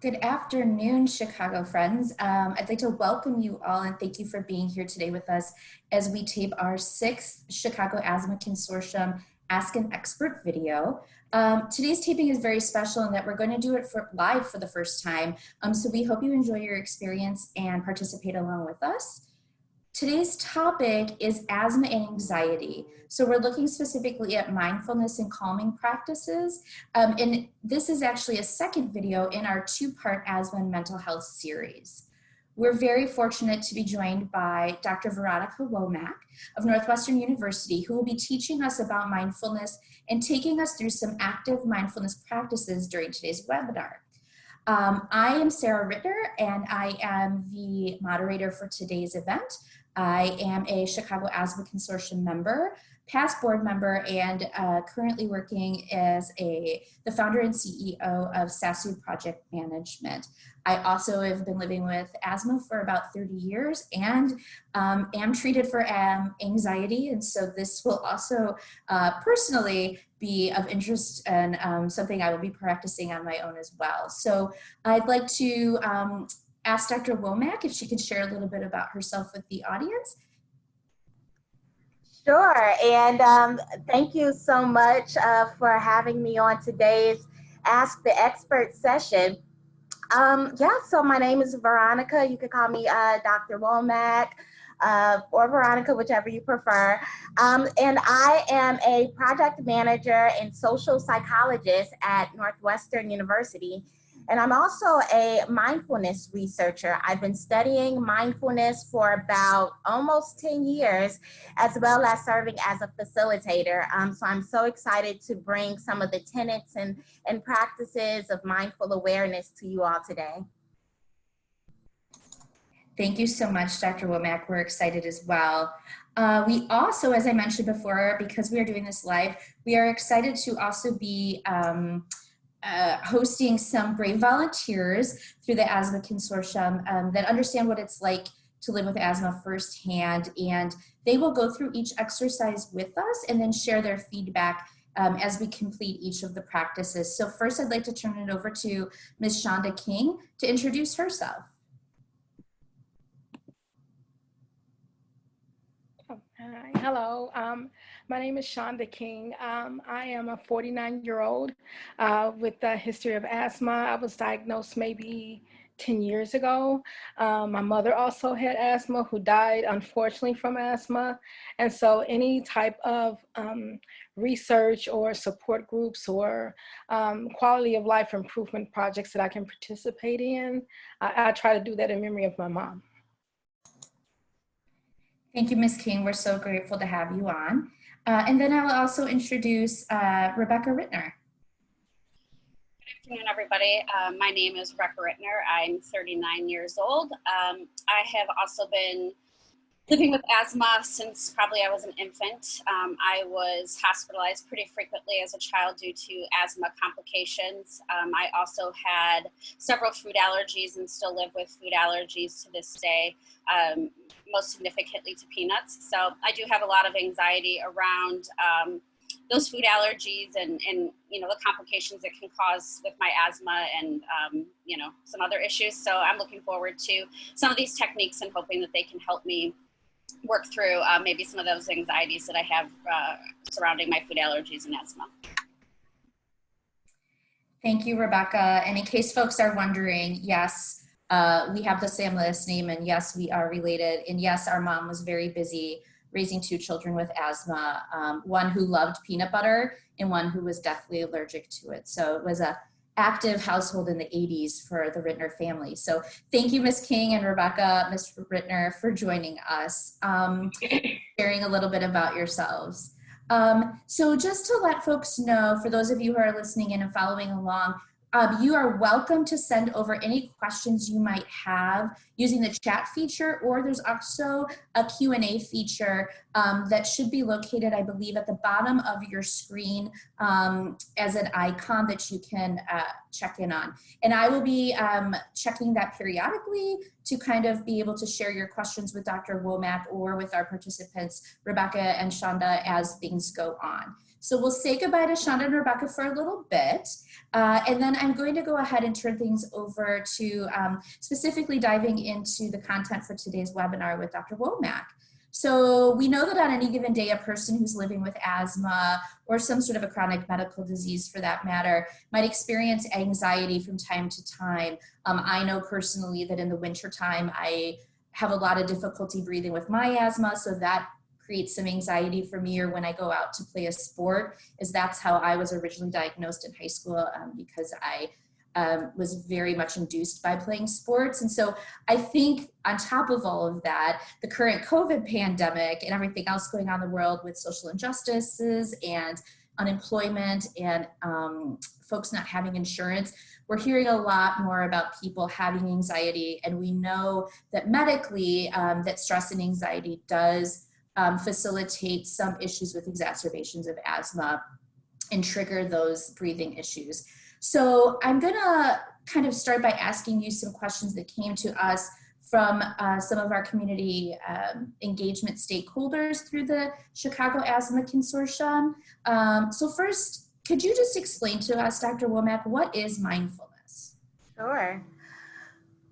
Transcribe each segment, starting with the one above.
Good afternoon, Chicago friends. I'd like to welcome you all and thank you for being here today with us as we tape our 6th Chicago Asthma Consortium Ask an Expert video. Today's taping is very special in that we're going to do it live for the first time. So we hope you enjoy your experience and participate along with us. Today's topic is asthma and anxiety. So we're looking specifically at mindfulness and calming practices. And this is actually a second video in our 2-part asthma and mental health series. We're very fortunate to be joined by Dr. Veronica Womack of Northwestern University, who will be teaching us about mindfulness and taking us through some active mindfulness practices during today's webinar. I am Sarah Rittner, and I am the moderator for today's event. I am a Chicago Asthma Consortium member, past board member, and currently working as the founder and CEO of SASU Project Management. I also have been living with asthma for about 30 years and am treated for anxiety, and so this will also personally be of interest and something I will be practicing on my own as well. So I'd like to ask Dr. Womack if she could share a little bit about herself with the audience. Sure, and thank you so much for having me on today's Ask the Expert session. So my name is Veronica. You can call me Dr. Womack or Veronica, whichever you prefer. And I am a project manager and social psychologist at Northwestern University. And I'm also a mindfulness researcher. I've been studying mindfulness for about almost 10 years, as well as serving as a facilitator. So I'm so excited to bring some of the tenets and practices of mindful awareness to you all today. Thank you so much, Dr. Womack. We're excited as well. We also, as I mentioned before, because we are doing this live, we are excited to also be hosting some brave volunteers through the Asthma Consortium that understand what it's like to live with asthma firsthand, and they will go through each exercise with us and then share their feedback as we complete each of the practices. So first, I'd like to turn it over to Ms. Shonda King to introduce herself. Hi, hello. My name is Shonda King. I am a 49-year-old with a history of asthma. I was diagnosed maybe 10 years ago. My mother also had asthma, who died unfortunately from asthma. And so any type of research or support groups or quality of life improvement projects that I can participate in, I try to do that in memory of my mom. Thank you, Ms. King. We're so grateful to have you on. And then I'll also introduce Rebecca Rittner. Good afternoon, everybody. My name is Rebecca Rittner. I'm 39 years old. I have also been living with asthma since probably I was an infant. I was hospitalized pretty frequently as a child due to asthma complications. I also had several food allergies and still live with food allergies to this day, most significantly to peanuts. So I do have a lot of anxiety around those food allergies and you know, the complications it can cause with my asthma and you know, some other issues. So I'm looking forward to some of these techniques and hoping that they can help me work through maybe some of those anxieties that I have surrounding my food allergies and asthma. Thank you, Rebecca. And in case folks are wondering, yes, we have the same last name, and yes, we are related. And yes, our mom was very busy raising 2 children with asthma, one who loved peanut butter and one who was deathly allergic to it. So it was a active household in the 80s for the Rittner family. So thank you, Ms. King and Rebecca, Ms. Rittner, for joining us, sharing a little bit about yourselves. So just to let folks know, for those of you who are listening in and following along, you are welcome to send over any questions you might have using the chat feature, or there's also a Q&A feature that should be located, I believe, at the bottom of your screen as an icon that you can check in on. And I will be checking that periodically to kind of be able to share your questions with Dr. Womack or with our participants, Rebecca and Shonda, as things go on. So we'll say goodbye to Shonda and Rebecca for a little bit. And then I'm going to go ahead and turn things over to specifically diving into the content for today's webinar with Dr. Womack. So we know that on any given day, a person who's living with asthma or some sort of a chronic medical disease for that matter might experience anxiety from time to time. I know personally that in the wintertime, I have a lot of difficulty breathing with my asthma, so that creates some anxiety for me, or when I go out to play a sport, is that's how I was originally diagnosed in high school, because I was very much induced by playing sports. And so I think on top of all of that, the current COVID pandemic and everything else going on in the world with social injustices and unemployment and folks not having insurance, we're hearing a lot more about people having anxiety. And we know that medically, that stress and anxiety does facilitate some issues with exacerbations of asthma and trigger those breathing issues. So I'm gonna kind of start by asking you some questions that came to us from some of our community engagement stakeholders through the Chicago Asthma Consortium. So first, could you just explain to us, Dr. Womack, what is mindfulness? Sure.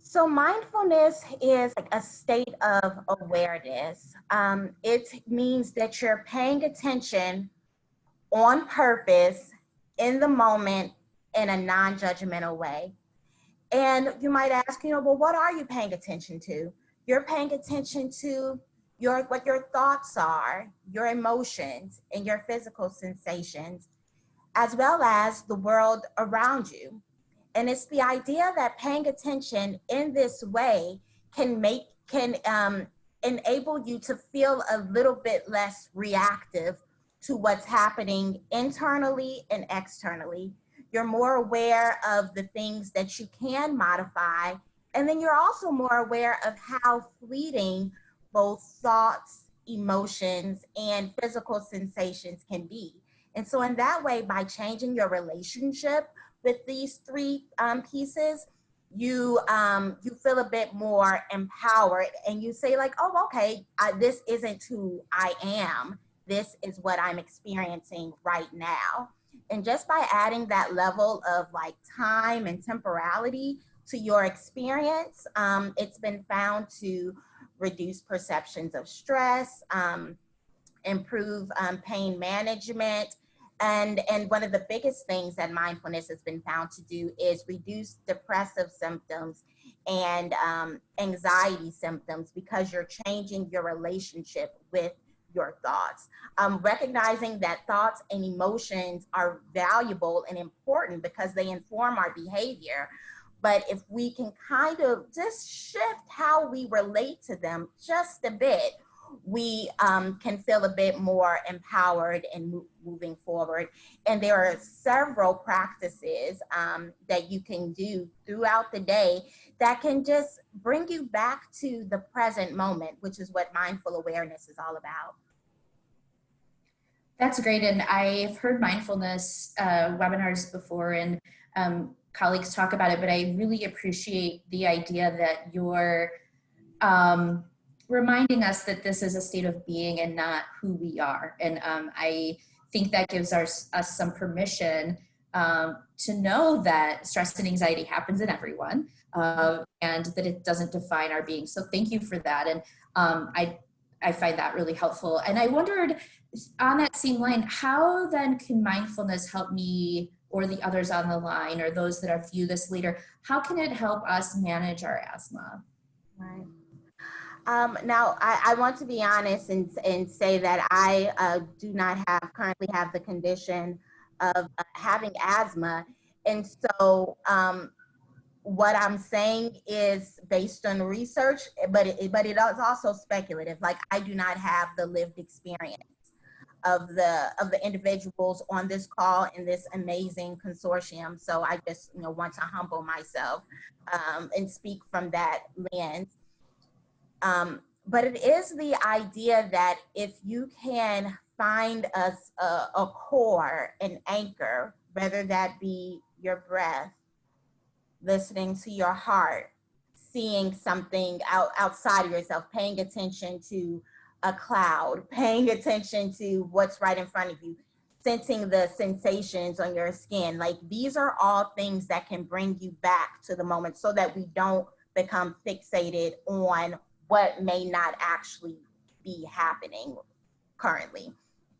So mindfulness is like a state of awareness. It means that you're paying attention on purpose in the moment in a non-judgmental way. And you might ask, well, what are you paying attention to? You're paying attention to what your thoughts are, your emotions, and your physical sensations, as well as the world around you. And it's the idea that paying attention in this way can enable you to feel a little bit less reactive to what's happening internally and externally. You're more aware of the things that you can modify. And then you're also more aware of how fleeting both thoughts, emotions, and physical sensations can be. And so in that way, by changing your relationship with these three pieces, you feel a bit more empowered, and you say like, oh, okay, this isn't who I am. This is what I'm experiencing right now. And just by adding that level of like time and temporality to your experience, it's been found to reduce perceptions of stress, improve pain management. And one of the biggest things that mindfulness has been found to do is reduce depressive symptoms and anxiety symptoms, because you're changing your relationship with your thoughts. Recognizing that thoughts and emotions are valuable and important because they inform our behavior. But if we can kind of just shift how we relate to them just a bit, we can feel a bit more empowered and moving forward. And there are several practices that you can do throughout the day that can just bring you back to the present moment, which is what mindful awareness is all about. That's great. And I've heard mindfulness webinars before, and colleagues talk about it, but I really appreciate the idea that you're reminding us that this is a state of being and not who we are. And I think that gives us some permission to know that stress and anxiety happens in everyone, and that it doesn't define our being. So thank you for that. And I find that really helpful. And I wondered, on that same line, how then can mindfulness help me or the others on the line, or those that are view this later, how can it help us manage our asthma? Right. Now, I want to be honest and say that I do not currently have the condition of having asthma. And so what I'm saying is based on research, but it is also speculative. Like, I do not have the lived experience of the individuals on this call in this amazing consortium. So I just want to humble myself and speak from that lens. But it is the idea that if you can find a core, an anchor, whether that be your breath, listening to your heart, seeing something outside of yourself, paying attention to a cloud, paying attention to what's right in front of you, sensing the sensations on your skin. Like these are all things that can bring you back to the moment so that we don't become fixated on what may not actually be happening currently.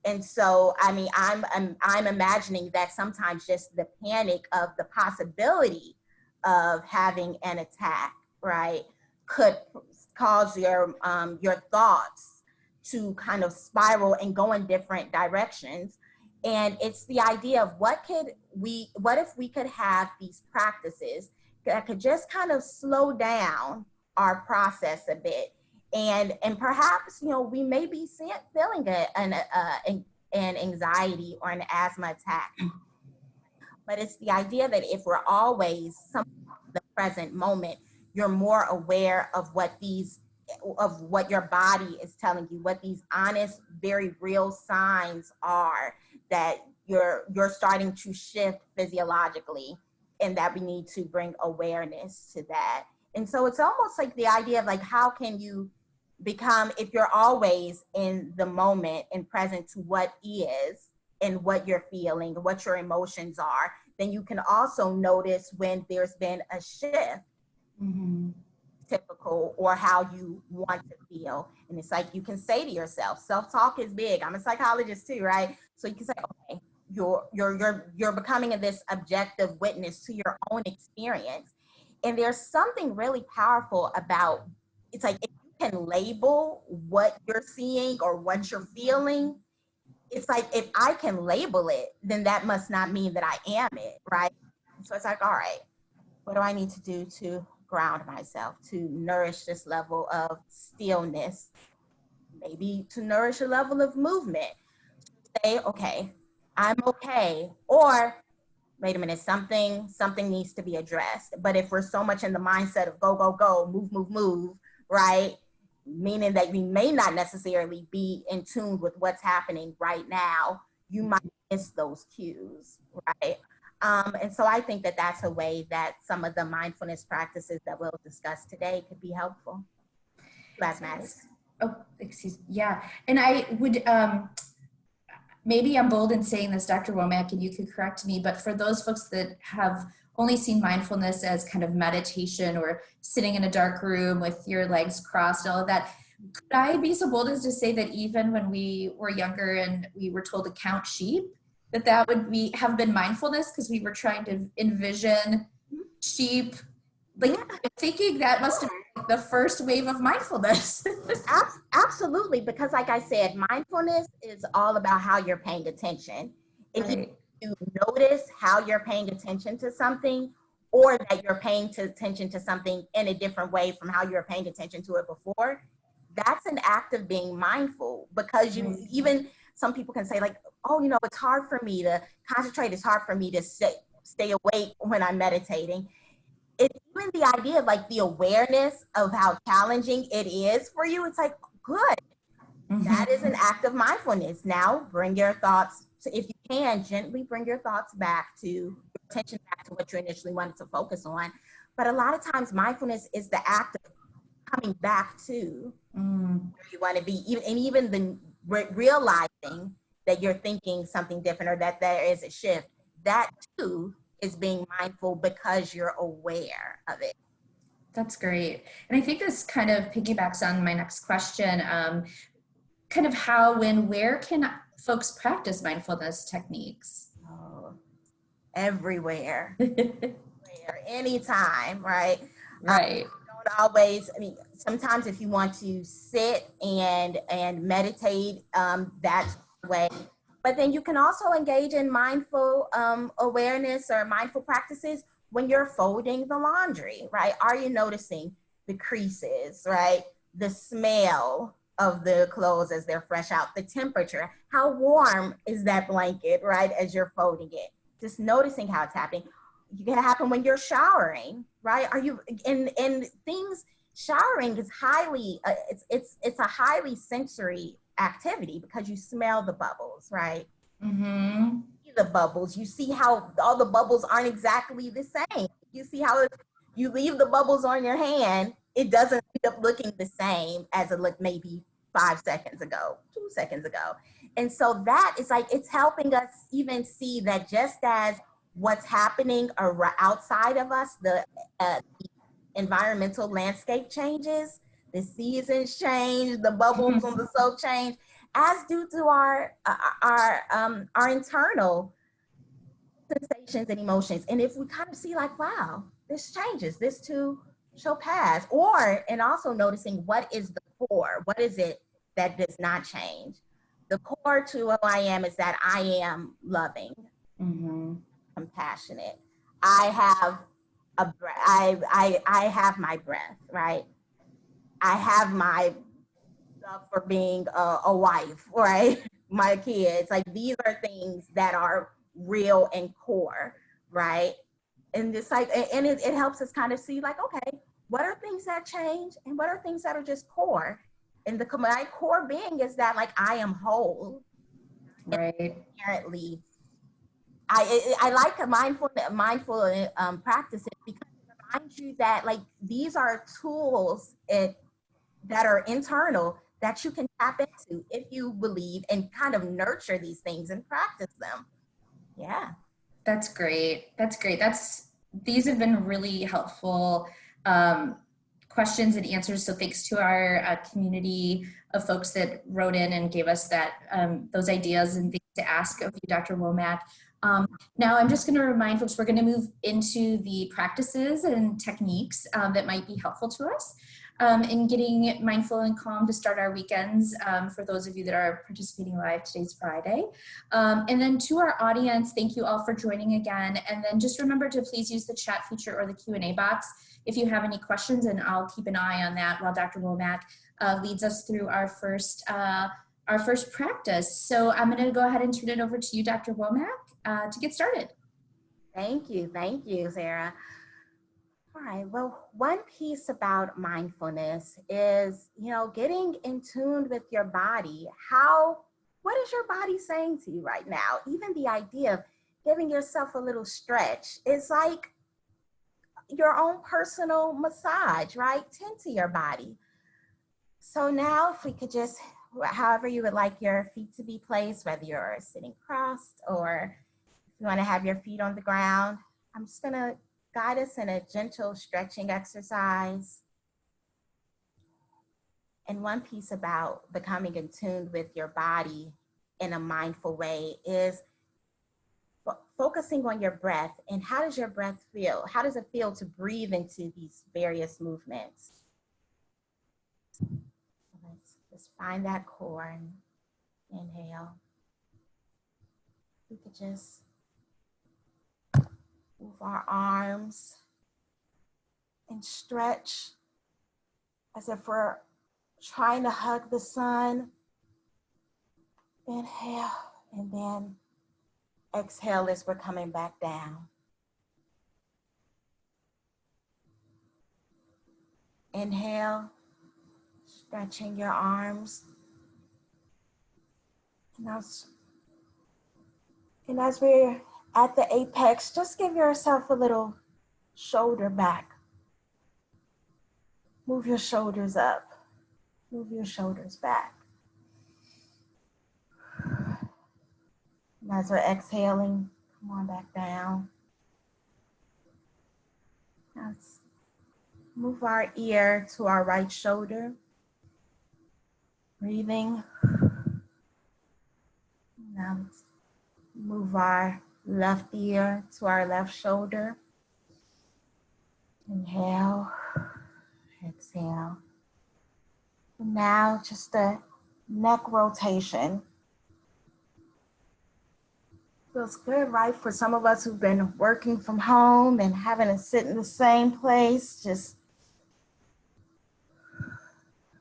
And so, I mean, I'm imagining that sometimes just the panic of the possibility of having an attack, right, could cause your thoughts to kind of spiral and go in different directions. And it's the idea of what if we could have these practices that could just kind of slow down our process a bit, and perhaps we may be feeling an anxiety or an asthma attack, but it's the idea that if we're always in the present moment, you're more aware of what your body is telling you, what these honest, very real signs are that you're starting to shift physiologically, and that we need to bring awareness to that. And so it's almost like the idea of like, how can you become, if you're always in the moment and present to what is and what you're feeling, what your emotions are, then you can also notice when there's been a shift, typical, or how you want to feel. And it's like you can say to yourself, self-talk is big. I'm a psychologist too, right? So you can say, okay, you're becoming this objective witness to your own experience. And there's something really powerful about, it's like if you can label what you're seeing or what you're feeling, it's like if I can label it, then that must not mean that I am it, right? So it's like, all right, what do I need to do to ground myself, to nourish this level of stillness, maybe to nourish a level of movement? Say, okay, I'm okay. Or wait a minute, something needs to be addressed. But if we're so much in the mindset of go, go, go, move, right? Meaning that we may not necessarily be in tune with what's happening right now, you might miss those cues, right? And so I think that that's a way that some of the mindfulness practices that we'll discuss today could be helpful. Plasmatics. Oh, excuse me. Yeah. And I would, maybe I'm bold in saying this, Dr. Womack, and you could correct me, but for those folks that have only seen mindfulness as kind of meditation or sitting in a dark room with your legs crossed, all of that, could I be so bold as to say that even when we were younger and we were told to count sheep, that would have been mindfulness, because we were trying to envision sheep, like thinking that must have been the first wave of mindfulness. Absolutely, because like I said, mindfulness is all about how you're paying attention. If you notice how you're paying attention to something, or that you're paying attention to something in a different way from how you were paying attention to it before, that's an act of being mindful. Because you even, some people can say like, oh, it's hard for me to concentrate, it's hard for me to stay awake when I'm meditating. It's even the idea of like the awareness of how challenging it is for you. It's like, good. That is an act of mindfulness. Now bring your thoughts, if you can, gently bring your thoughts back to your attention back to what you initially wanted to focus on. But a lot of times mindfulness is the act of coming back to where you want to be, even the realizing that you're thinking something different, or that there is a shift. That too is being mindful because you're aware of it. That's great. And I think this kind of piggybacks on my next question, kind of how, when, where can folks practice mindfulness techniques? Oh, everywhere. Anytime, right? Right. Don't always, sometimes if you want to sit and meditate, that's the way. But then you can also engage in mindful awareness or mindful practices when you're folding the laundry, right? Are you noticing the creases, right? The smell of the clothes as they're fresh out, the temperature, how warm is that blanket, right, as you're folding it? Just noticing how it's happening. It can happen when you're showering, right? Are you, and things, showering is highly, it's a highly sensory activity because you smell the bubbles, right? You see the bubbles, you see how all the bubbles aren't exactly the same. You see how if you leave the bubbles on your hand, it doesn't end up looking the same as it looked maybe 5 seconds ago, 2 seconds ago. And so that is like, it's helping us even see that just as what's happening outside of us, the environmental landscape changes, the seasons change, the bubbles on the soap change, as do to our internal sensations and emotions. And if we kind of see like, wow, this changes, this too shall pass. And also noticing what is the core, what is it that does not change? The core to who I am is that I am loving, compassionate. I have a breath. I have my breath, right? I have my love for being a wife, right? My kids, like these are things that are real and core, right? And it's like, and it helps us kind of see like, okay, what are things that change and what are things that are just core? And my core being is that like, I am whole. Right. Inherently, I like a mindful practices because it reminds you that like, these are tools that are internal that you can tap into if you believe and kind of nurture these things and practice them. Yeah. That's great. That's great. These have been really helpful questions and answers. So thanks to our community of folks that wrote in and gave us those ideas and things to ask of you, Dr. Womack. Now I'm just going to remind folks, we're going to move into the practices and techniques that might be helpful to us in getting mindful and calm to start our weekends for those of you that are participating live. Today's Friday. And then to our audience, thank you all for joining again. And then just remember to please use the chat feature or the Q&A box if you have any questions, and I'll keep an eye on that while Dr. Womack leads us through our first practice. So I'm going to go ahead and turn it over to you, Dr. Womack, to get started. Thank you, Sarah. All right, well, one piece about mindfulness is, getting in tune with your body. What is your body saying to you right now? Even the idea of giving yourself a little stretch is like your own personal massage, right? Tend to your body. So now if we could just, however you would like your feet to be placed, whether you're sitting crossed or if you want to have your feet on the ground, I'm just going to guide us in a gentle stretching exercise. And one piece about becoming in tune with your body in a mindful way is focusing on your breath. And how does your breath feel? How does it feel to breathe into these various movements? So let's just find that core and inhale. We could just move our arms and stretch as if we're trying to hug the sun. Inhale, and then exhale as we're coming back down. Inhale, stretching your arms. And as we're at the apex, just give yourself a little shoulder back. Move your shoulders up. Move your shoulders back. And as we're exhaling, come on back down. Now let's move our ear to our right shoulder. Breathing. Now let's move our left ear to our left shoulder. Inhale, exhale. And now just a neck rotation. Feels good, right? For some of us who've been working from home and having to sit in the same place, just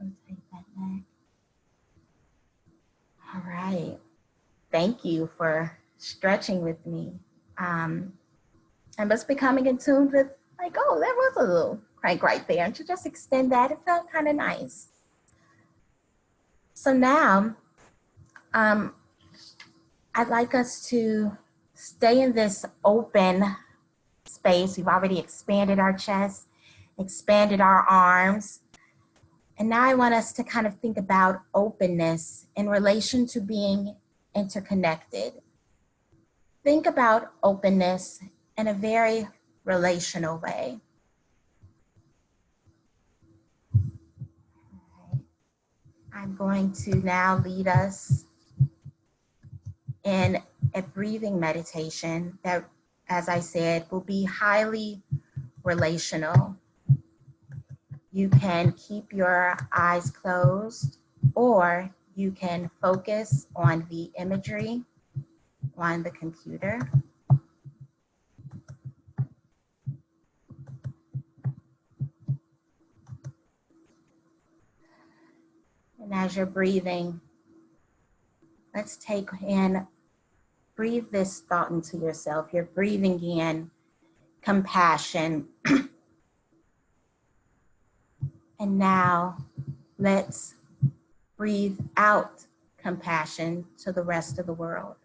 rotate that neck. All right. Thank you for stretching with me. And just becoming in tune with like, oh, there was a little crank right there. And to just extend that, it felt kind of nice. So now, I'd like us to stay in this open space. We've already expanded our chest, expanded our arms, And now I want us to kind of think about openness in relation to being interconnected. Think about openness in a very relational way. I'm going to now lead us in a breathing meditation that, as I said, will be highly relational. You can keep your eyes closed, or you can focus on the imagery on the computer. And as you're breathing, let's breathe this thought into yourself. You're breathing in compassion. And now let's breathe out compassion to the rest of the world.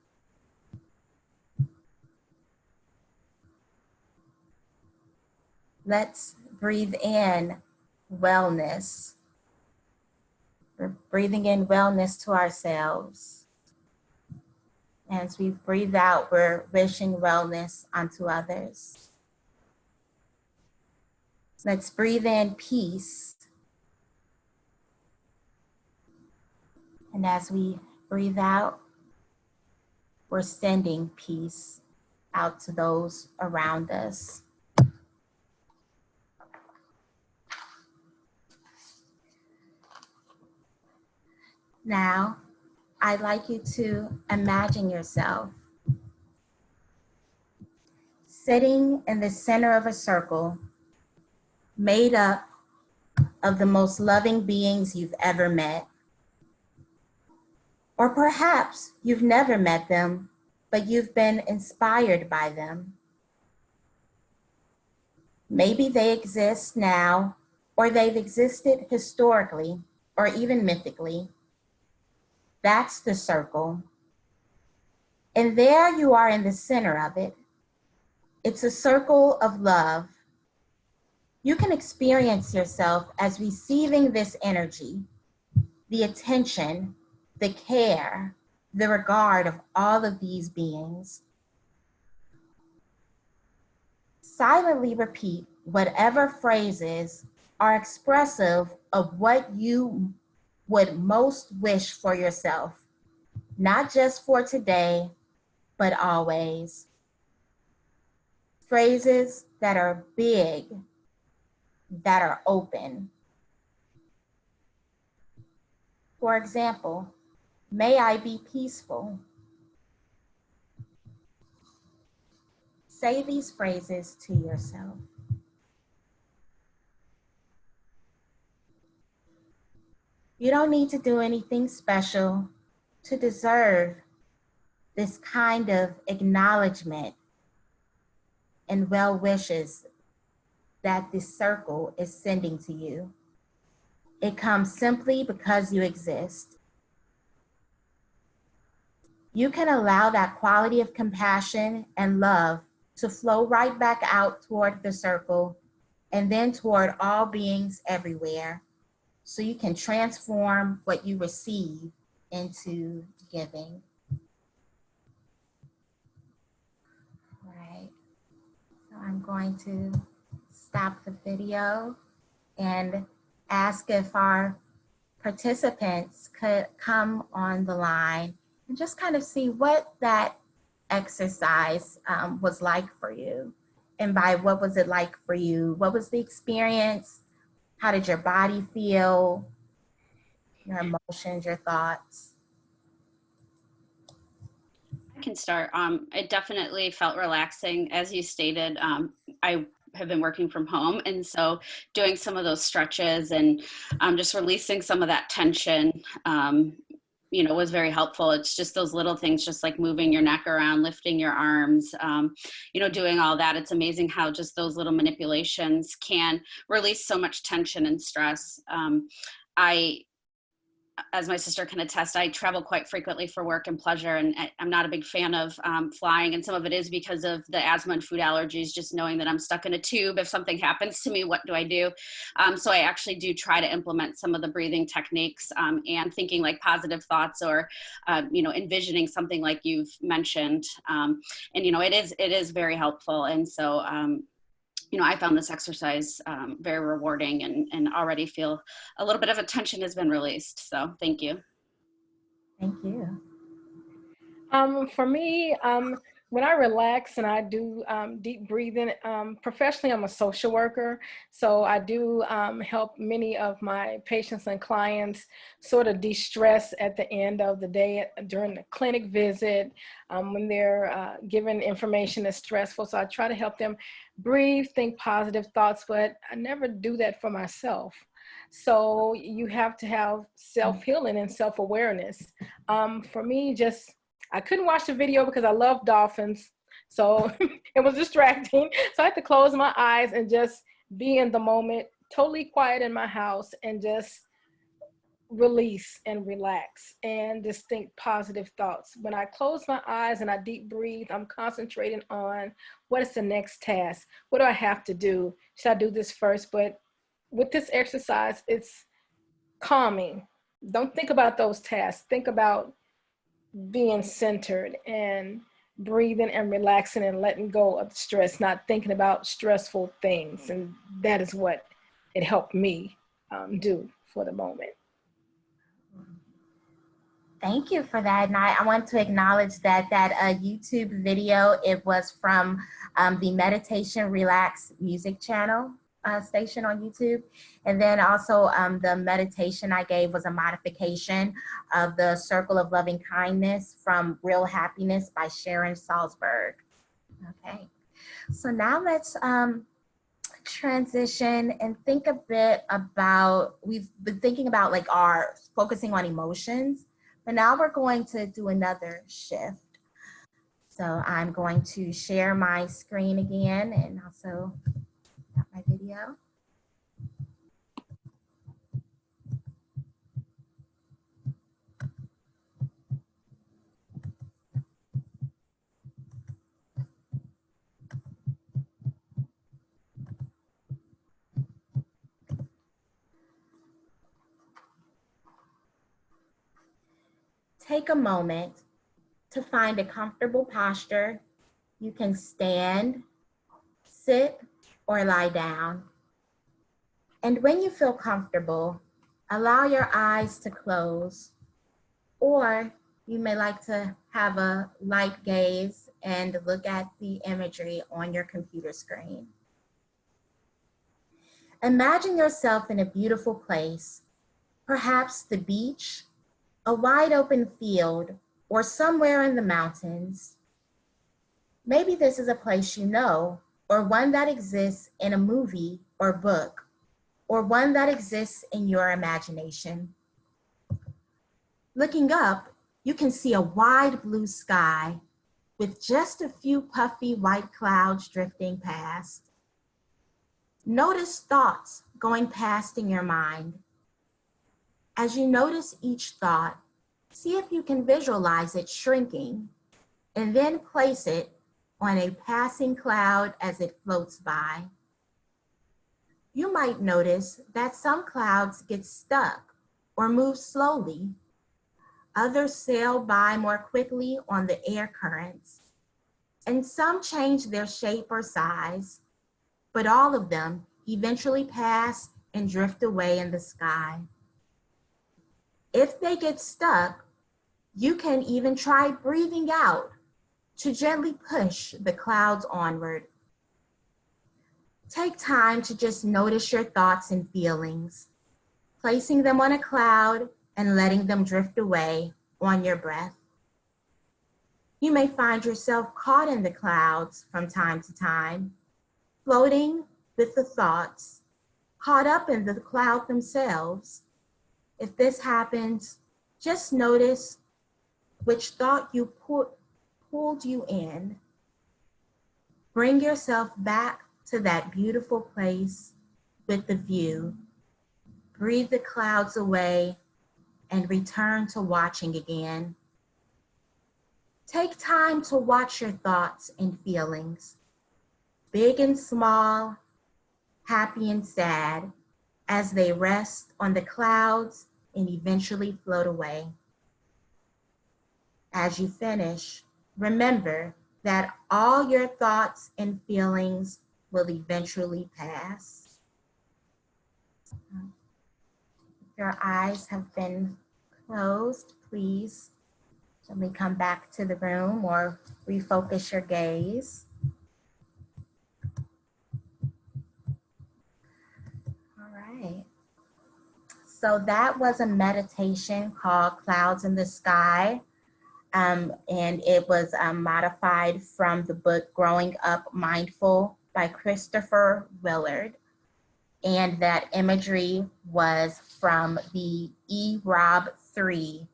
Let's breathe in wellness. We're breathing in wellness to ourselves. As we breathe out, we're wishing wellness onto others. Let's breathe in peace. And as we breathe out, we're sending peace out to those around us. Now, I'd like you to imagine yourself sitting in the center of a circle made up of the most loving beings you've ever met. Or perhaps you've never met them, but you've been inspired by them. Maybe they exist now, or they've existed historically, or even mythically. That's the circle. And there you are in the center of it. It's a circle of love. You can experience yourself as receiving this energy, the attention, the care, the regard of all of these beings. Silently repeat whatever phrases are expressive of what you would most wish for yourself, not just for today, but always. Phrases that are big, that are open. For example, may I be peaceful. Say these phrases to yourself. You don't need to do anything special to deserve this kind of acknowledgement and well wishes that this circle is sending to you. It comes simply because you exist. You can allow that quality of compassion and love to flow right back out toward the circle and then toward all beings everywhere, so you can transform what you receive into giving. Right. So I'm going to stop the video and ask if our participants could come on the line and just kind of see what that exercise was like for you. And by what was it like for you? What was the experience? How did your body feel? Your emotions, your thoughts? I can start. It definitely felt relaxing. As you stated, I have been working from home, and so doing some of those stretches and just releasing some of that tension, was very helpful. It's just those little things, just like moving your neck around, lifting your arms, doing all that. It's amazing how just those little manipulations can release so much tension and stress. as my sister can attest, I travel quite frequently for work and pleasure, and I'm not a big fan of flying. And some of it is because of the asthma and food allergies, just knowing that I'm stuck in a tube. If something happens to me, what do I do? So I actually do try to implement some of the breathing techniques and thinking like positive thoughts, or, envisioning something like you've mentioned. And, it is very helpful. And so, I found this exercise very rewarding, and already feel a little bit of tension has been released. So thank you. Thank you. For me, when I relax and I do deep breathing, professionally, I'm a social worker. So I do help many of my patients and clients sort of de-stress at the end of the day during the clinic visit, when they're given information that's stressful. So I try to help them breathe, think positive thoughts, but I never do that for myself. So you have to have self-healing and self-awareness. For me, I couldn't watch the video because I love dolphins. So it was distracting. So I had to close my eyes and just be in the moment, totally quiet in my house, and just release and relax and just think positive thoughts. When I close my eyes and I deep breathe, I'm concentrating on what is the next task? What do I have to do? Should I do this first? But with this exercise, it's calming. Don't think about those tasks. Think about being centered and breathing and relaxing and letting go of stress, not thinking about stressful things. And that is what it helped me do for the moment. Thank you for that. And I want to acknowledge that YouTube video, it was from the Meditation Relax music channel station on YouTube. And then also the meditation I gave was a modification of the Circle of Loving Kindness from Real Happiness by Sharon Salzberg. Okay, so now let's transition and think a bit about, we've been thinking about like our focusing on emotions, but now we're going to do another shift. So I'm going to share my screen again and also my video. Take a moment to find a comfortable posture. You can stand, sit, or lie down. And when you feel comfortable, allow your eyes to close, or you may like to have a light gaze and look at the imagery on your computer screen. Imagine yourself in a beautiful place, perhaps the beach, a wide open field, or somewhere in the mountains. Maybe this is a place you know, or one that exists in a movie or book, or one that exists in your imagination. Looking up, you can see a wide blue sky with just a few puffy white clouds drifting past. Notice thoughts going past in your mind. As you notice each thought, see if you can visualize it shrinking, and then place it on a passing cloud as it floats by. You might notice that some clouds get stuck or move slowly. Others sail by more quickly on the air currents, and some change their shape or size, but all of them eventually pass and drift away in the sky. If they get stuck, you can even try breathing out to gently push the clouds onward. Take time to just notice your thoughts and feelings, placing them on a cloud and letting them drift away on your breath. You may find yourself caught in the clouds from time to time, floating with the thoughts, caught up in the cloud themselves. If this happens, just notice which thought you pulled you in. Bring yourself back to that beautiful place with the view. Breathe the clouds away and return to watching again. Take time to watch your thoughts and feelings, big and small, happy and sad, as they rest on the clouds and eventually float away. As you finish, remember that all your thoughts and feelings will eventually pass. If your eyes have been closed, please gently come back to the room or refocus your gaze. All right. So that was a meditation called Clouds in the Sky. And it was modified from the book Growing Up Mindful by Christopher Willard. And that imagery was from the eRob3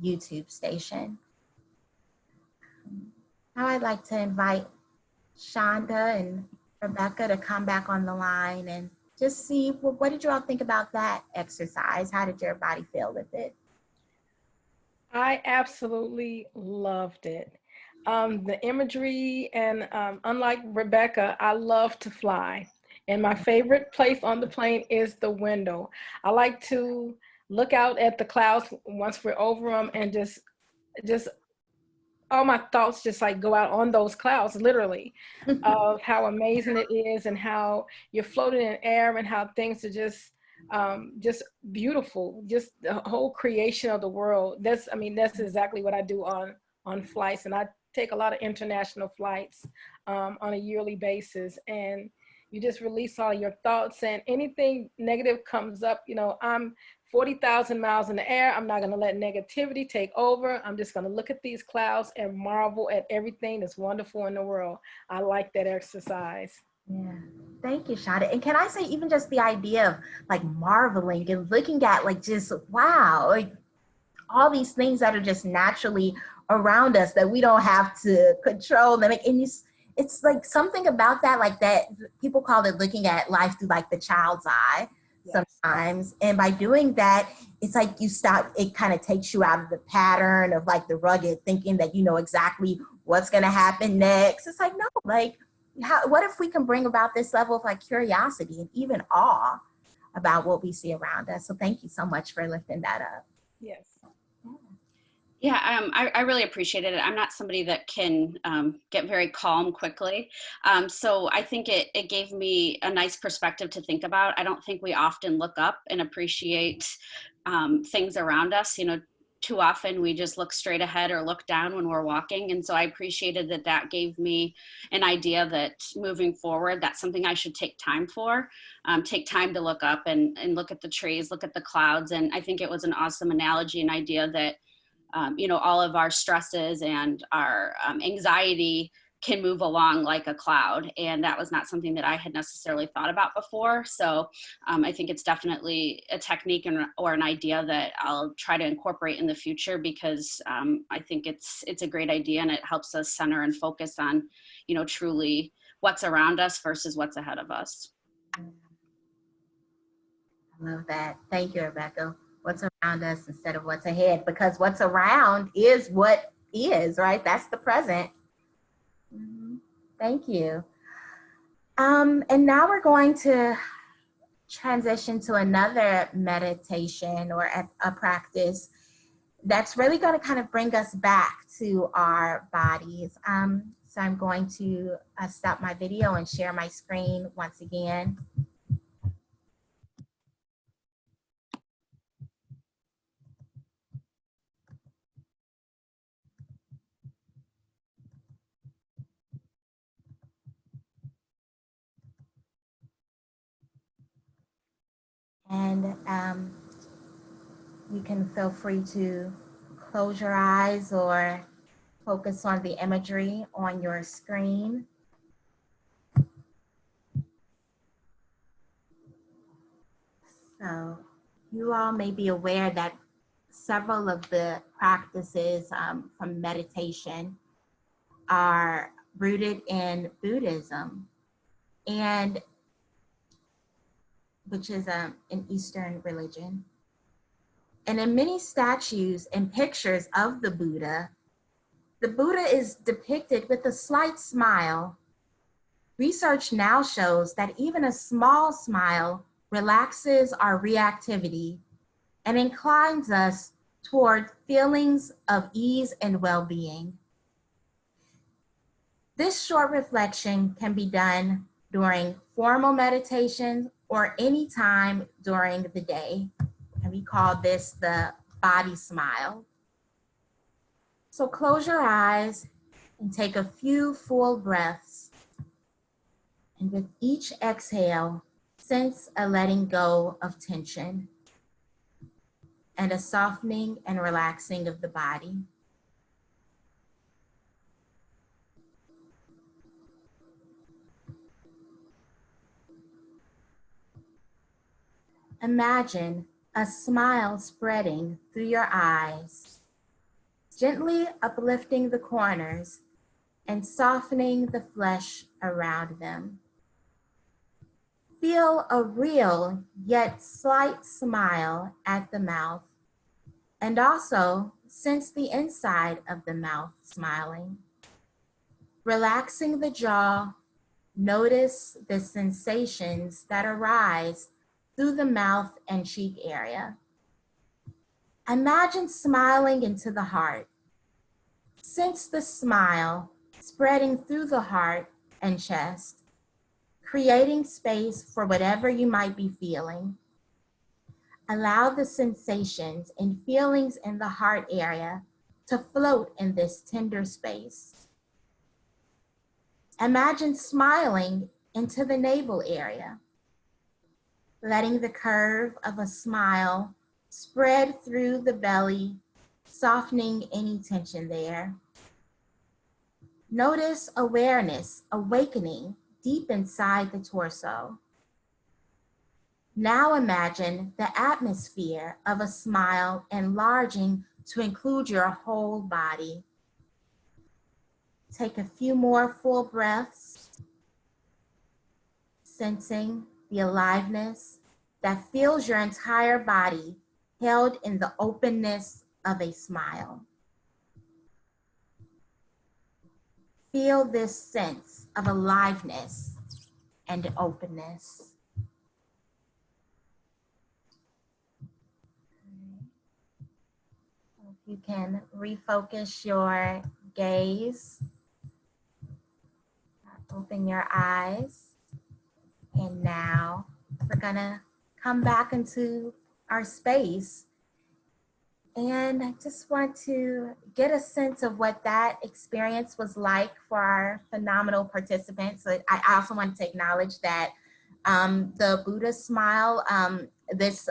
YouTube station. Now I'd like to invite Shonda and Rebecca to come back on the line and just see, well, what did you all think about that exercise? How did your body feel with it? I absolutely loved it. The imagery, and unlike Rebecca, I love to fly. And my favorite place on the plane is the window. I like to look out at the clouds once we're over them and just all my thoughts just like go out on those clouds, literally, of how amazing it is and how you're floating in air and how things are just beautiful, just the whole creation of the world. That's exactly what I do on flights, and I take a lot of international flights on a yearly basis, and you just release all your thoughts, and anything negative comes up, I'm 40,000 miles in the air. I'm not going to let negativity take over. I'm just going to look at these clouds and marvel at everything that's wonderful in the world. I like that exercise. Yeah, thank you, Shonda. And can I say, even just the idea of like marveling and looking at like just, wow, like all these things that are just naturally around us that we don't have to control them. And it's like something about that, like that, people call it looking at life through like the child's eye. Yes. Sometimes. And by doing that, it's like you stop, it kind of takes you out of the pattern of like the rugged thinking that you know exactly what's going to happen next. It's like, no, like, what if we can bring about this level of like curiosity and even awe about what we see around us? So thank you so much for lifting that up. Yes. Yeah, I really appreciated it. I'm not somebody that can get very calm quickly. So I think it gave me a nice perspective to think about. I don't think we often look up and appreciate things around us. Too often we just look straight ahead or look down when we're walking. And so I appreciated that gave me an idea that moving forward, that's something I should take time for, take time to look up and look at the trees, look at the clouds. And I think it was an awesome analogy and idea that all of our stresses and our anxiety can move along like a cloud. And that was not something that I had necessarily thought about before. So I think it's definitely a technique or an idea that I'll try to incorporate in the future, because I think it's a great idea and it helps us center and focus on, truly what's around us versus what's ahead of us. I love that. Thank you, Rebecca. What's around us instead of what's ahead, because what's around is what is, right? That's the present. Mm-hmm. Thank you. And now we're going to transition to another meditation or a practice that's really going to kind of bring us back to our bodies. So I'm going to stop my video and share my screen once again. And you can feel free to close your eyes or focus on the imagery on your screen. So you all may be aware that several of the practices from meditation are rooted in Buddhism, and which is an Eastern religion. And in many statues and pictures of the Buddha is depicted with a slight smile. Research now shows that even a small smile relaxes our reactivity and inclines us toward feelings of ease and well-being. This short reflection can be done during formal meditation or any time during the day. And we call this the body smile. So close your eyes and take a few full breaths. And with each exhale, sense a letting go of tension and a softening and relaxing of the body. Imagine a smile spreading through your eyes, gently uplifting the corners and softening the flesh around them. Feel a real yet slight smile at the mouth, and also sense the inside of the mouth smiling. Relaxing the jaw, notice the sensations that arise through the mouth and cheek area. Imagine smiling into the heart. Sense the smile spreading through the heart and chest, creating space for whatever you might be feeling. Allow the sensations and feelings in the heart area to float in this tender space. Imagine smiling into the navel area, letting the curve of a smile spread through the belly, softening any tension there. Notice awareness awakening deep inside the torso. Now imagine the atmosphere of a smile enlarging to include your whole body. Take a few more full breaths, sensing the aliveness that fills your entire body, held in the openness of a smile. Feel this sense of aliveness and openness. You can refocus your gaze, open your eyes, and now we're gonna come back into our space. And I just want to get a sense of what that experience was like for our phenomenal participants. So I also want to acknowledge that the Buddha Smile, this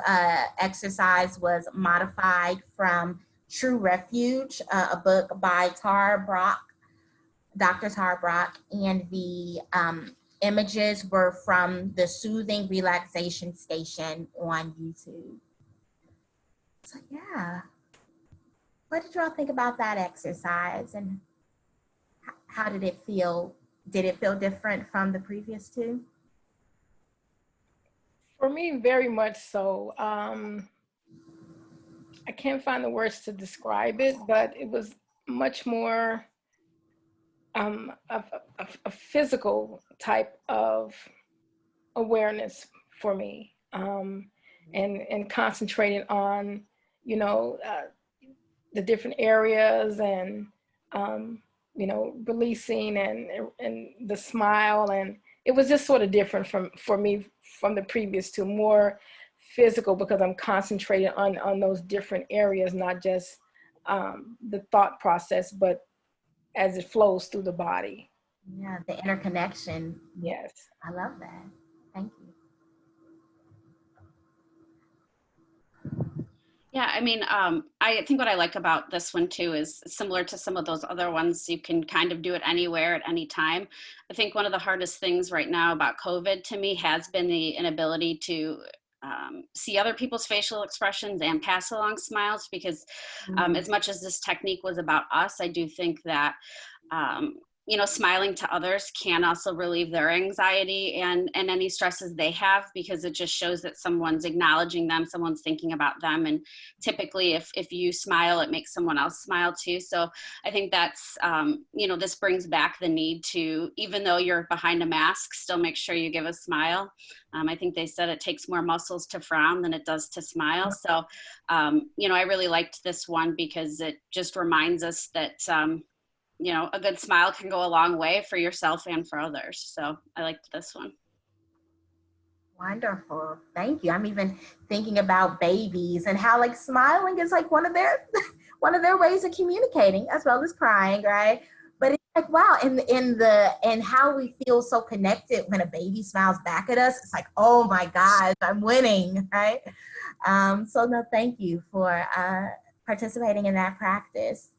exercise was modified from True Refuge, a book by Dr. Tara Brach, and the images were from the Soothing Relaxation Station on YouTube. So yeah, what did y'all think about that exercise, and how did it feel? Did it feel different from the previous two? For me, very much so. I can't find the words to describe it, but it was much more a physical type of awareness for me, and concentrating on, you know, the different areas, and you know, releasing and the smile, and it was just sort of different for me from the previous two, more physical, because I'm concentrating on those different areas, not just the thought process, but as it flows through the body. Yeah, the interconnection. Yes. I love that. Thank you. Yeah, I mean, I think what I like about this one too is similar to some of those other ones. You can kind of do it anywhere at any time. I think one of the hardest things right now about COVID to me has been the inability to see other people's facial expressions and pass along smiles, because as much as this technique was about us, I do think that you know, smiling to others can also relieve their anxiety and any stresses they have, because it just shows that someone's acknowledging them, someone's thinking about them. And typically if you smile, it makes someone else smile too. So I think that's, you know, this brings back the need to, even though you're behind a mask, still make sure you give a smile. I think they said it takes more muscles to frown than it does to smile. So, you know, I really liked this one because it just reminds us that, you know, a good smile can go a long way for yourself and for others. So I liked this one. Wonderful. Thank you. I'm even thinking about babies and how like smiling is like one of their one of their ways of communicating as well as crying, right? But it's like, wow, and how we feel so connected when a baby smiles back at us. It's like, oh my gosh, I'm winning, right? So no, thank you for participating in that practice.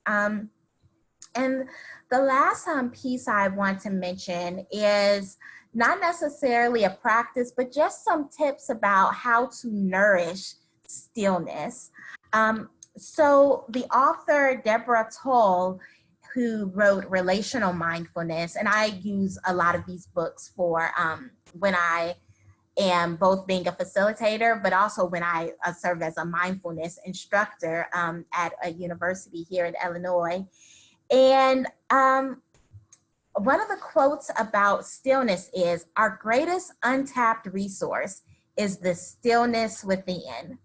And the last piece I want to mention is not necessarily a practice, but just some tips about how to nourish stillness. So the author, Deborah Toll, who wrote Relational Mindfulness, and I use a lot of these books for when I am both being a facilitator, but also when I serve as a mindfulness instructor at a university here in Illinois. And one of the quotes about stillness is, our greatest untapped resource is the stillness within.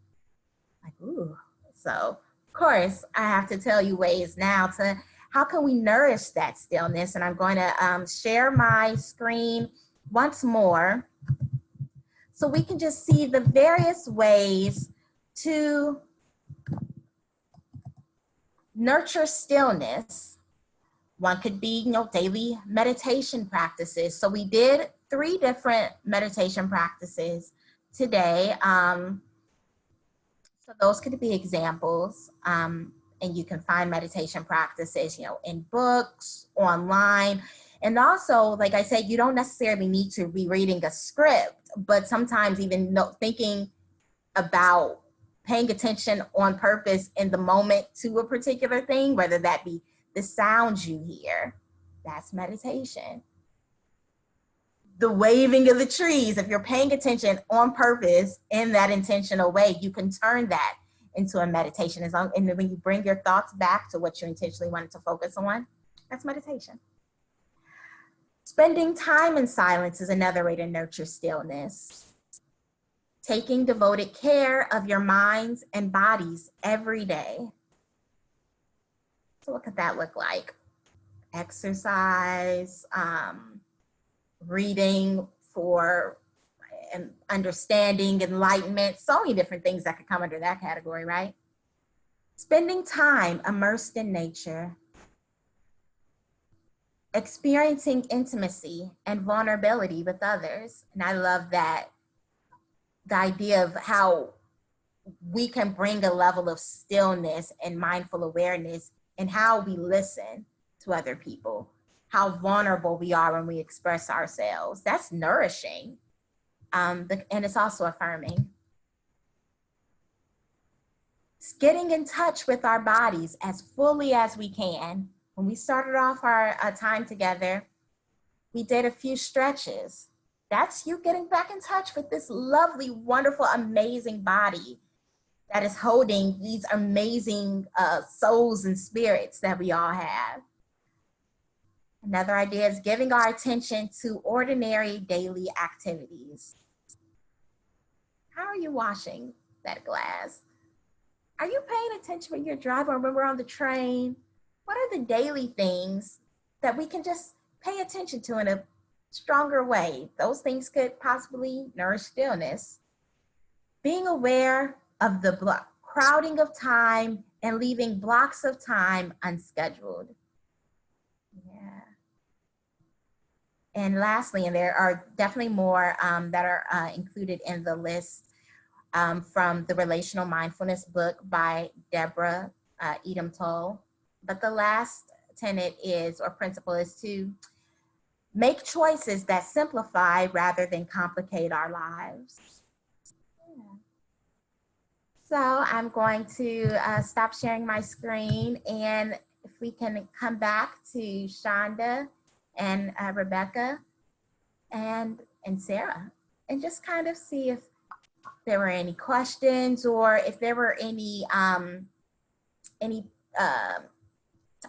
Like, ooh. So, of course, I have to tell you ways now to how can we nourish that stillness. And I'm going to share my screen once more so we can just see the various ways to nurture stillness. One could be, you know, daily meditation practices. So we did 3 different meditation practices today. So those could be examples. And you can find meditation practices, you know, in books, online. And also, like I said, you don't necessarily need to be reading a script, but sometimes even thinking about paying attention on purpose in the moment to a particular thing, whether that be the sounds you hear, that's meditation. The waving of the trees, if you're paying attention on purpose in that intentional way, you can turn that into a meditation. And when you bring your thoughts back to what you intentionally wanted to focus on, that's meditation. Spending time in silence is another way to nurture stillness. Taking devoted care of your minds and bodies every day. So what could that look like? Exercise, reading for understanding, enlightenment, so many different things that could come under that category, right? Spending time immersed in nature. Experiencing intimacy and vulnerability with others. And I love that, the idea of how we can bring a level of stillness and mindful awareness in how we listen to other people, how vulnerable we are when we express ourselves. That's nourishing. And it's also affirming. It's getting in touch with our bodies as fully as we can. When we started off our time together, we did a few stretches. That's you getting back in touch with this lovely, wonderful, amazing body that is holding these amazing souls and spirits that we all have. Another idea is giving our attention to ordinary daily activities. How are you washing that glass? Are you paying attention when you're driving or when we're on the train? What are the daily things that we can just pay attention to in a stronger way? Those things could possibly nourish stillness. Being aware of the crowding of time and leaving blocks of time unscheduled. Yeah. And lastly, and there are definitely more that are included in the list from the Relational Mindfulness book by Deborah Edom Toll. But the last tenet is, or principle, is to make choices that simplify rather than complicate our lives. Yeah. So I'm going to stop sharing my screen, and if we can come back to Shonda and Rebecca and Sarah, and just kind of see if there were any questions or if there were any uh,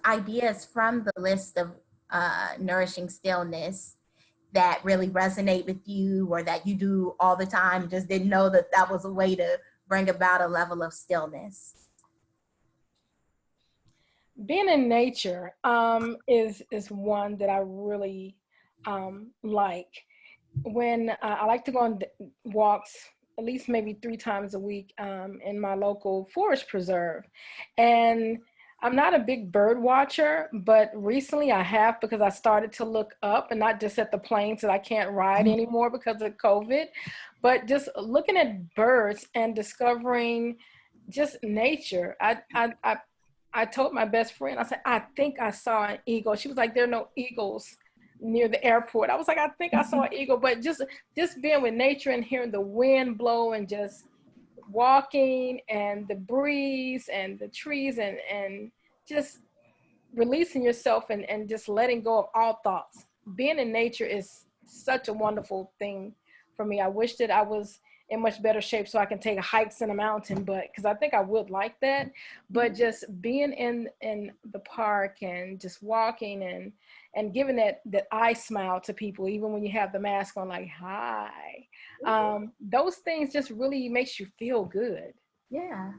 ideas from the list of nourishing stillness that really resonate with you, or that you do all the time, just didn't know that that was a way to bring about a level of stillness. Being in nature is one that I really like. When I like to go on walks at least maybe 3 times a week in my local forest preserve. And I'm not a big bird watcher, but recently I have, because I started to look up and not just at the planes that I can't ride anymore because of COVID, but just looking at birds and discovering just nature. I told my best friend, I said, I think I saw an eagle. She was like, there are no eagles near the airport. I was like, I think I saw an eagle. But just being with nature and hearing the wind blow and just walking and the breeze and the trees and just releasing yourself and just letting go of all thoughts. Being in nature is such a wonderful thing for me. I wish that I was in much better shape so I can take hikes in a mountain, but because I think I would like that. But just being in the park and just walking and giving that eye smile to people, even when you have the mask on, like, hi. Those things just really makes you feel good. Yeah.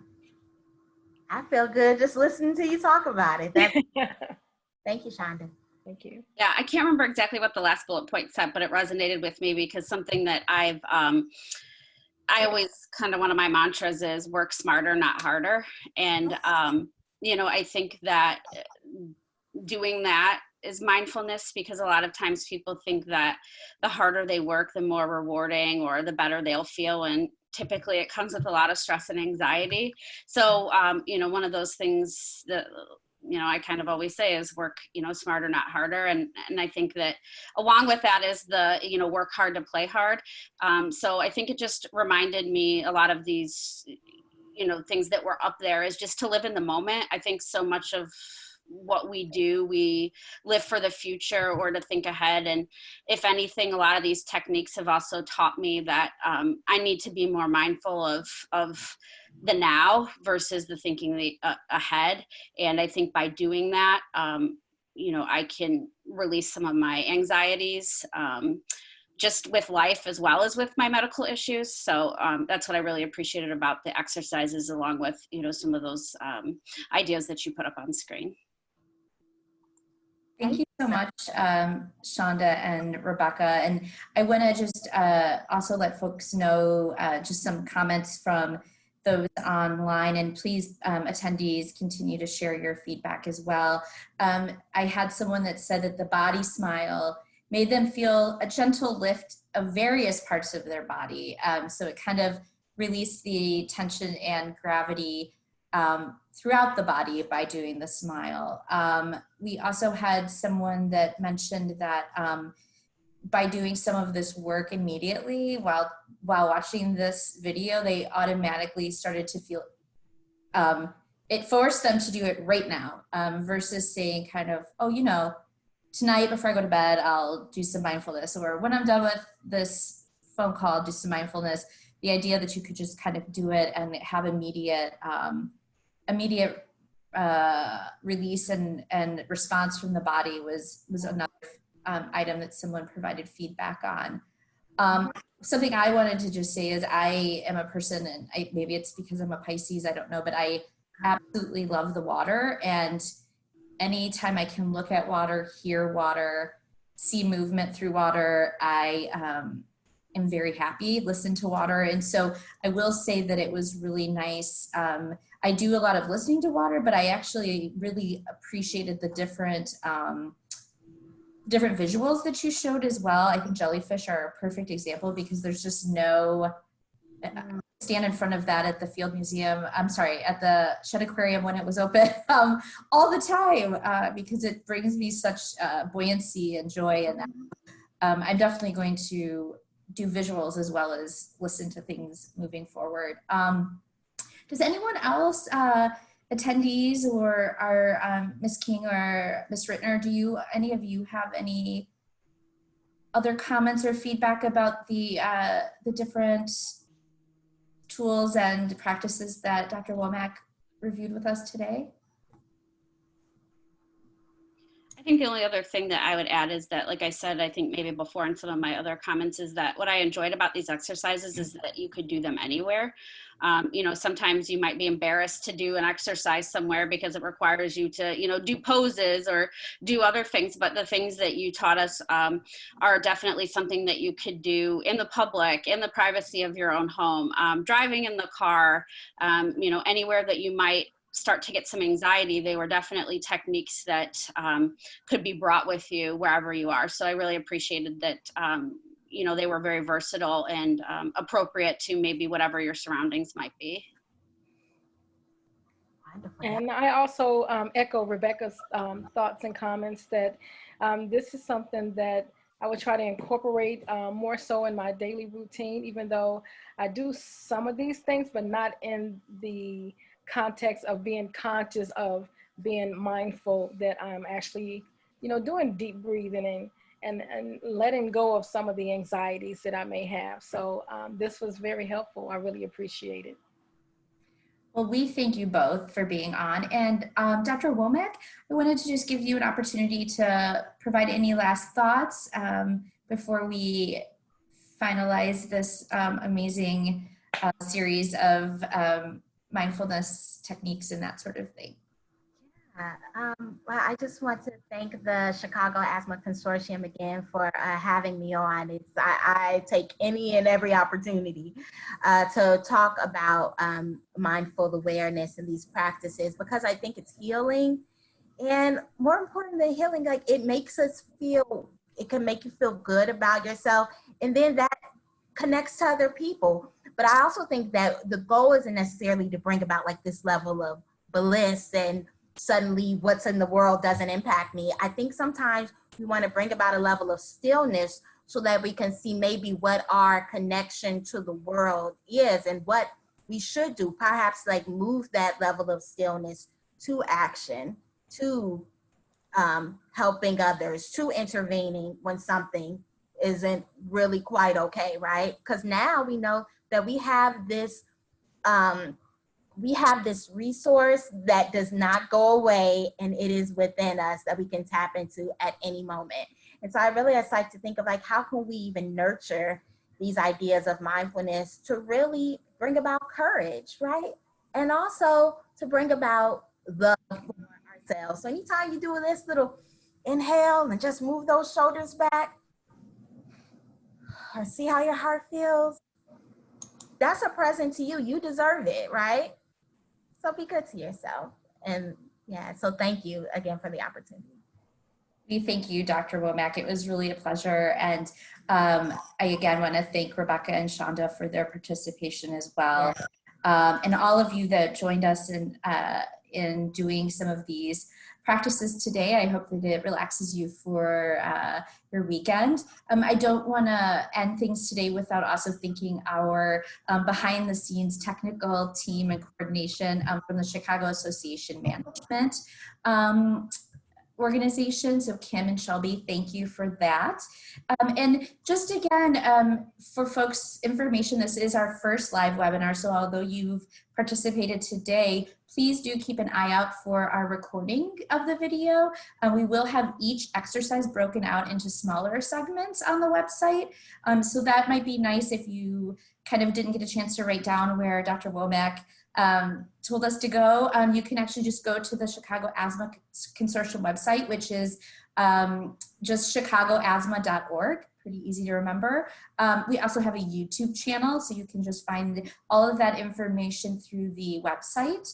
I feel good just listening to you talk about it. Thank you, Shonda. Thank you. Yeah, I can't remember exactly what the last bullet point said, but it resonated with me because something that I always kind of, one of my mantras is work smarter, not harder. And, I think that doing that is mindfulness, because a lot of times people think that the harder they work, the more rewarding or the better they'll feel. And typically it comes with a lot of stress and anxiety. So, one of those things that, I kind of always say is work, smarter, not harder. And I think that along with that is the, work hard to play hard. So I think it just reminded me a lot of these, things that were up there is just to live in the moment. I think so much of what we do, we live for the future or to think ahead. And if anything, a lot of these techniques have also taught me that I need to be more mindful of the now versus the thinking ahead. And I think by doing that, I can release some of my anxieties, just with life as well as with my medical issues. So that's what I really appreciated about the exercises, along with, some of those ideas that you put up on screen. Thank you so much, Shonda and Rebecca. And I want to just also let folks know just some comments from those online, and please, attendees, continue to share your feedback as well. I had someone that said that the body smile made them feel a gentle lift of various parts of their body. So it kind of released the tension and gravity throughout the body by doing the smile. We also had someone that mentioned that by doing some of this work immediately while watching this video, they automatically started to feel, it forced them to do it right now versus saying kind of, oh, tonight before I go to bed, I'll do some mindfulness, or when I'm done with this phone call, I'll do some mindfulness. The idea that you could just kind of do it and have immediate release and response from the body was another item that someone provided feedback on. Something I wanted to just say is I am a person, and maybe it's because I'm a Pisces, I don't know, but I absolutely love the water. And anytime I can look at water, hear water, see movement through water, I am very happy, listen to water. And so I will say that it was really nice. I do a lot of listening to water, but I actually really appreciated the different visuals that you showed as well. I think jellyfish are a perfect example, because there's just no, stand in front of that at the Field Museum, at the Shedd Aquarium when it was open all the time, because it brings me such buoyancy and joy. And I'm definitely going to do visuals as well as listen to things moving forward. Does anyone else attendees or our Ms. King or Ms. Rittner, do any of you have any other comments or feedback about the different tools and practices that Dr. Womack reviewed with us today? I think the only other thing that I would add is that, like I said, I think maybe before in some of my other comments, is that what I enjoyed about these exercises is that you could do them anywhere. You know, sometimes you might be embarrassed to do an exercise somewhere because it requires you to, you know, do poses or do other things. But the things that you taught us are definitely something that you could do in the public, in the privacy of your own home, driving in the car, you know, anywhere that you might start to get some anxiety. They were definitely techniques that could be brought with you wherever you are. So I really appreciated that, you know, they were very versatile and appropriate to maybe whatever your surroundings might be. And I also echo Rebecca's thoughts and comments that this is something that I would try to incorporate more so in my daily routine, even though I do some of these things, but not in the context of being conscious of being mindful that I'm actually, you know, doing deep breathing and letting go of some of the anxieties that I may have. So this was very helpful. I really appreciate it. Well, we thank you both for being on. And Dr. Womack, I wanted to just give you an opportunity to provide any last thoughts before we finalize this amazing series of mindfulness techniques and that sort of thing. Well, I just want to thank the Chicago Asthma Consortium again for having me on. I take any and every opportunity to talk about mindful awareness and these practices, because I think it's healing. And more important than healing, like it makes us feel, it can make you feel good about yourself. And then that connects to other people. But I also think that the goal isn't necessarily to bring about like this level of bliss and suddenly what's in the world doesn't impact me. I think sometimes we want to bring about a level of stillness so that we can see maybe what our connection to the world is and what we should do. Perhaps like move that level of stillness to action, to helping others, to intervening when something isn't really quite okay, right? Because now we know that we have this resource that does not go away, and it is within us that we can tap into at any moment. And so I really just like to think of like, how can we even nurture these ideas of mindfulness to really bring about courage, right? And also to bring about love for ourselves. So anytime you do this little inhale and just move those shoulders back, or see how your heart feels, that's a present to you. You deserve it, right? So be good to yourself. And yeah, so thank you again for the opportunity. We thank you, Dr. Womack. It was really a pleasure. And I again want to thank Rebecca and Shonda for their participation as well. And all of you that joined us in doing some of these practices today. I hope that it relaxes you for your weekend. I don't want to end things today without also thanking our behind the scenes technical team and coordination from the Chicago Association Management organization. So Kim and Shelby, thank you for that. And just again, for folks' information, this is our first live webinar. So although you've participated today, please do keep an eye out for our recording of the video. We will have each exercise broken out into smaller segments on the website. So that might be nice if you kind of didn't get a chance to write down where Dr. Womack told us to go. You can actually just go to the Chicago Asthma Consortium website, which is just chicagoasthma.org. Pretty easy to remember. We also have a YouTube channel, so you can just find all of that information through the website.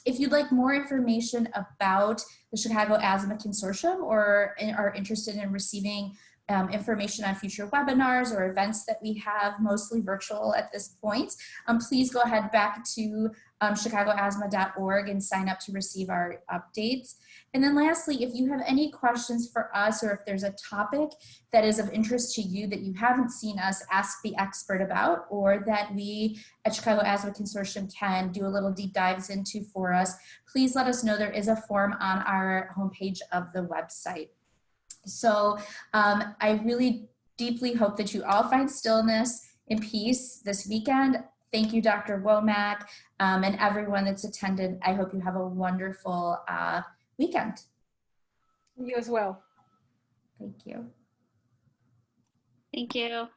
If you'd like more information about the Chicago Asthma Consortium or are interested in receiving information on future webinars or events that we have, mostly virtual at this point, please go ahead back to chicagoasthma.org and sign up to receive our updates. And then lastly, if you have any questions for us, or if there's a topic that is of interest to you that you haven't seen us ask the expert about, or that we at Chicago Asthma Consortium can do a little deep dives into for us, please let us know. There is a form on our homepage of the website. So I really deeply hope that you all find stillness and peace this weekend. Thank you, Dr. Womack, and everyone that's attended. I hope you have a wonderful weekend. You as well. Thank you. Thank you.